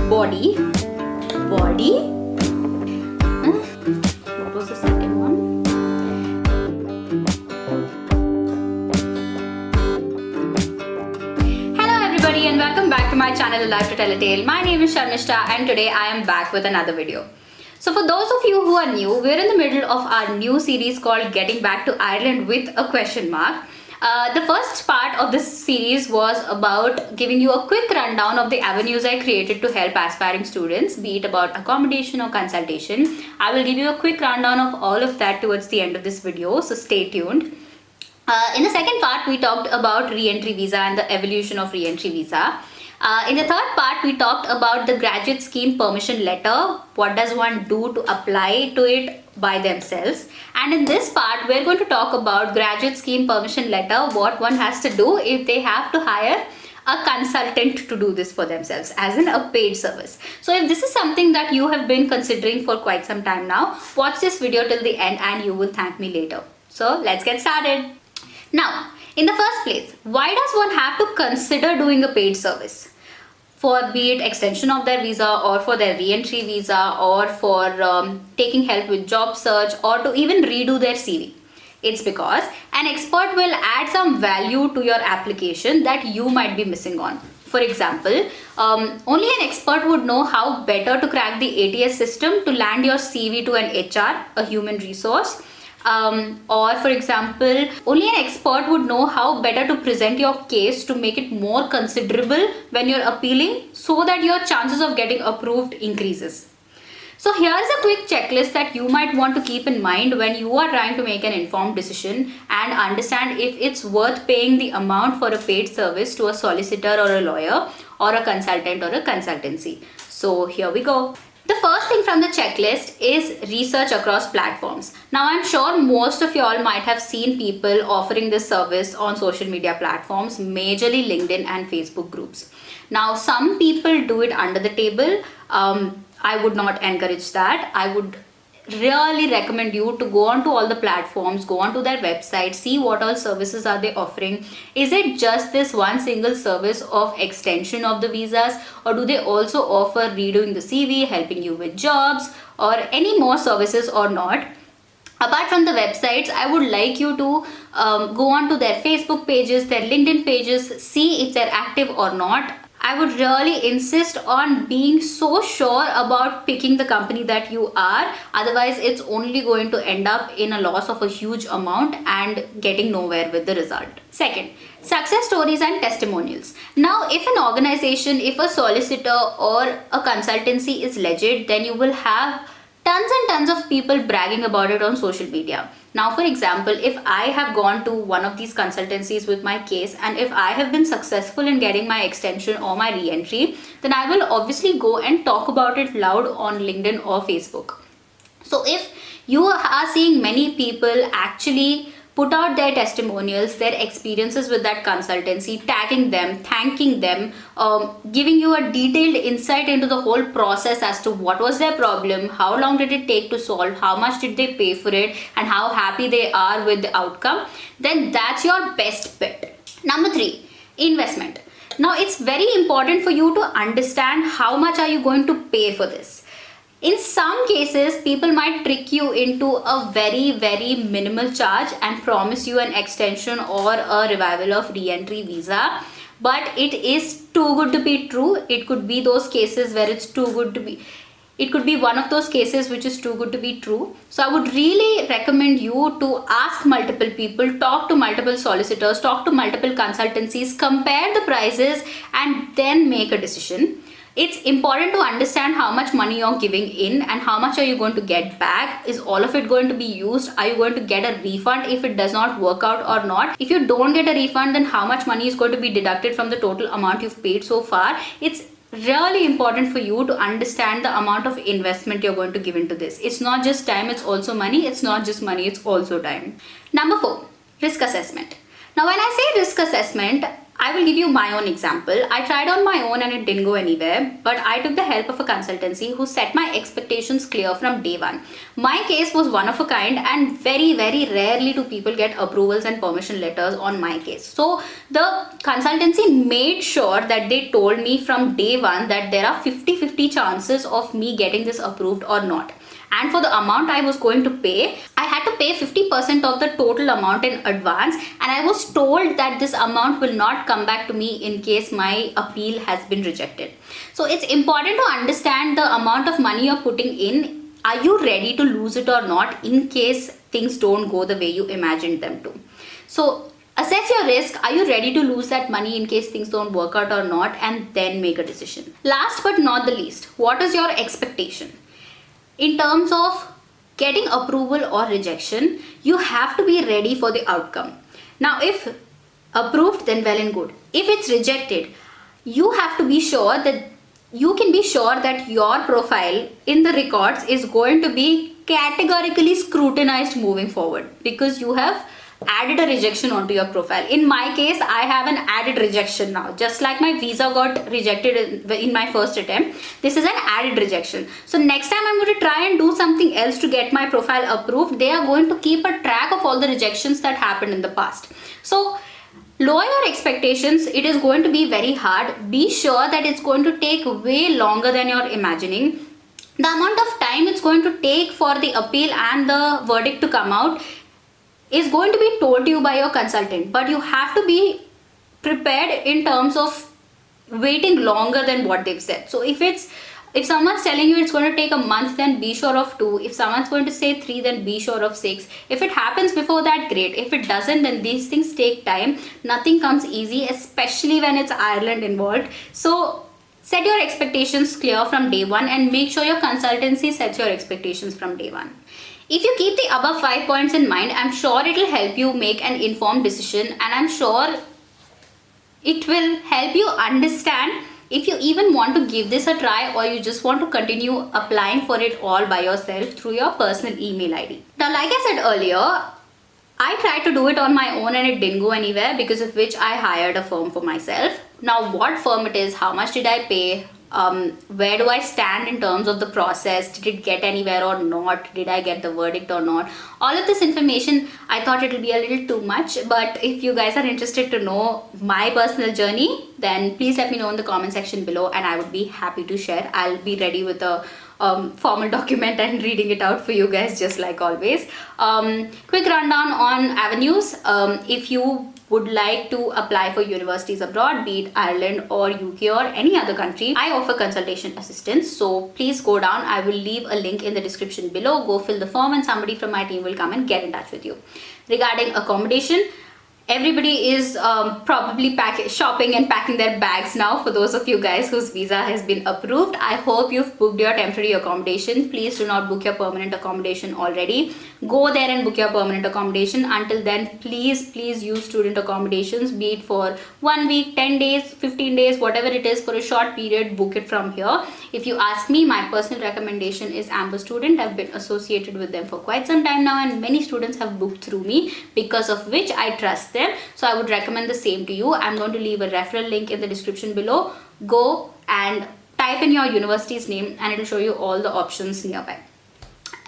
body. What was the second one? Hello everybody and welcome back to my channel Alive to Tell a Tale. My name is Sharmishta and today I am back with another video. So for those of you who are new, we're in the middle of our new series called Getting Back to Ireland with a question mark. The first part of this series was about giving you a quick rundown of the avenues I created to help aspiring students, be it about accommodation or consultation. I will give you a quick rundown of all of that towards the end of this video, so stay tuned. In the second part, we talked about re-entry visa and the evolution of re-entry visa. In the third part, we talked about the graduate scheme permission letter. What does one do to apply to it by themselves? And in this part, we're going to talk about graduate scheme permission letter, what one has to do if they have to hire a consultant to do this for themselves, as in a paid service. So if this is something that you have been considering for quite some time now, watch this video till the end and you will thank me later. So let's get started. Now, in the first place, why does one have to consider doing a paid service? For be it extension of their visa or for their re-entry visa or for taking help with job search or to even redo their CV. It's because an expert will add some value to your application that you might be missing on. For example, only an expert would know how better to crack the ATS system to land your CV to an HR, a human resource. Or for example, only an expert would know how better to present your case to make it more considerable when you're appealing so that your chances of getting approved increases. So here's a quick checklist that you might want to keep in mind when you are trying to make an informed decision and understand if it's worth paying the amount for a paid service to a solicitor or a lawyer or a consultant or a consultancy. So here we go. The first thing from the checklist is research across platforms. Now I'm sure most of y'all might have seen people offering this service on social media platforms, majorly LinkedIn and Facebook groups. Now some people do it under the table. I would not encourage that. I would really recommend you to go onto all the platforms, go onto their website, see what all services are they offering. Is it just this one single service of extension of the visas, or do they also offer redoing the CV, helping you with jobs, or any more services or not? Apart from the websites, I would like you to go on to their Facebook pages, their LinkedIn pages, see if they're active or not. I would really insist on being so sure about picking the company that you are. Otherwise, it's only going to end up in a loss of a huge amount and getting nowhere with the result. Second, success stories and testimonials. Now, if an organization, if a solicitor or a consultancy is legit, then you will have tons and tons of people bragging about it on social media. Now, for example, if I have gone to one of these consultancies with my case and if I have been successful in getting my extension or my re-entry, then I will obviously go and talk about it loud on LinkedIn or Facebook. So if you are seeing many people actually put out their testimonials, their experiences with that consultancy, tagging them, thanking them, giving you a detailed insight into the whole process as to what was their problem, how long did it take to solve, how much did they pay for it, and how happy they are with the outcome, then that's your best bet. Number 3, investment. Now it's very important for you to understand how much are you going to pay for this. In some cases, people might trick you into a very, very minimal charge and promise you an extension or a revival of re-entry visa. But it is too good to be true. It could be those cases where it's too good to be. It could be one of those cases which is too good to be true. So I would really recommend you to ask multiple people, talk to multiple solicitors, talk to multiple consultancies, compare the prices and then make a decision. It's important to understand how much money you're giving in and how much are you going to get back. Is all of it going to be used? Are you going to get a refund if it does not work out or not? If you don't get a refund, then how much money is going to be deducted from the total amount you've paid so far? It's really important for you to understand the amount of investment you're going to give into this. It's not just time, it's also money. It's not just money, it's also time. Number 4, risk assessment. Now, when I say risk assessment, I will give you my own example. I tried on my own and it didn't go anywhere, but I took the help of a consultancy who set my expectations clear from day one. My case was one of a kind, and very, very rarely do people get approvals and permission letters on my case. So the consultancy made sure that they told me from day one that there are 50-50 chances of me getting this approved or not. And for the amount I was going to pay, I had to pay 50% of the total amount in advance, and I was told that this amount will not come back to me in case my appeal has been rejected. So it's important to understand the amount of money you're putting in. Are you ready to lose it or not in case things don't go the way you imagined them to? So assess your risk. Are you ready to lose that money in case things don't work out or not? And then make a decision. Last but not the least, what is your expectation? In terms of getting approval or rejection, you have to be ready for the outcome. Now, if approved, then well and good. If it's rejected, you have to be sure that you can be sure that your profile in the records is going to be categorically scrutinized moving forward, because you have added a rejection onto your profile. In my case, I have an added rejection now. Just like my visa got rejected in my first attempt, this is an added rejection. So next time I'm going to try and do something else to get my profile approved, they are going to keep a track of all the rejections that happened in the past. So lower your expectations. It is going to be very hard. Be sure that it's going to take way longer than you're imagining. The amount of time it's going to take for the appeal and the verdict to come out is going to be told to you by your consultant, but you have to be prepared in terms of waiting longer than what they've said. So if someone's telling you it's going to take a month, then be sure of 2. If someone's going to say 3, then be sure of 6. If it happens before that, great. If it doesn't, then these things take time. Nothing comes easy, especially when it's Ireland involved. So set your expectations clear from day one, and make sure your consultancy sets your expectations from day one. If you keep the above 5 points in mind, I'm sure it will help you make an informed decision, and I'm sure it will help you understand if you even want to give this a try, or you just want to continue applying for it all by yourself through your personal email ID. Now, like I said earlier, I tried to do it on my own and it didn't go anywhere, because of which I hired a firm for myself. Now, what firm it is, how much did I pay, where do I stand in terms of the process, did it get anywhere or not, did I get the verdict or not, all of this information, I thought it will be a little too much. But if you guys are interested to know my personal journey, then please let me know in the comment section below, and I would be happy to share. I'll be ready with a formal document and reading it out for you guys, just like always. Quick rundown on avenues. If you would like to apply for universities abroad, be it Ireland or UK or any other country, I offer consultation assistance. So please go down. I will leave a link in the description below. Go fill the form and somebody from my team will come and get in touch with you. Regarding accommodation, everybody is probably shopping and packing their bags now. For those of you guys whose visa has been approved, I hope you've booked your temporary accommodation. Please do not book your permanent accommodation already. Go there and book your permanent accommodation. Until then, please use student accommodations, be it for 1 week, 10 days, 15 days, whatever it is, for a short period. Book it from here. If you ask me, my personal recommendation is Amber Student. I've been associated with them for quite some time now, and many students have booked through me, because of which I trust them. So I would recommend the same to you. I'm going to leave a referral link in the description below. Go and type in your university's name and it will show you all the options nearby.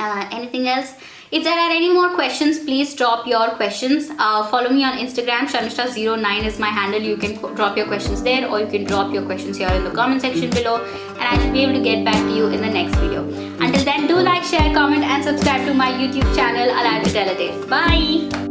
Anything else? If there are any more questions, please drop your questions. Follow me on Instagram. Sharmishta09 is my handle. You can drop your questions there, or you can drop your questions here in the comment section below, and I should be able to get back to you in the next video. Until then, do like, share, comment and subscribe to my YouTube channel, Alive to Tell a Tale. Bye!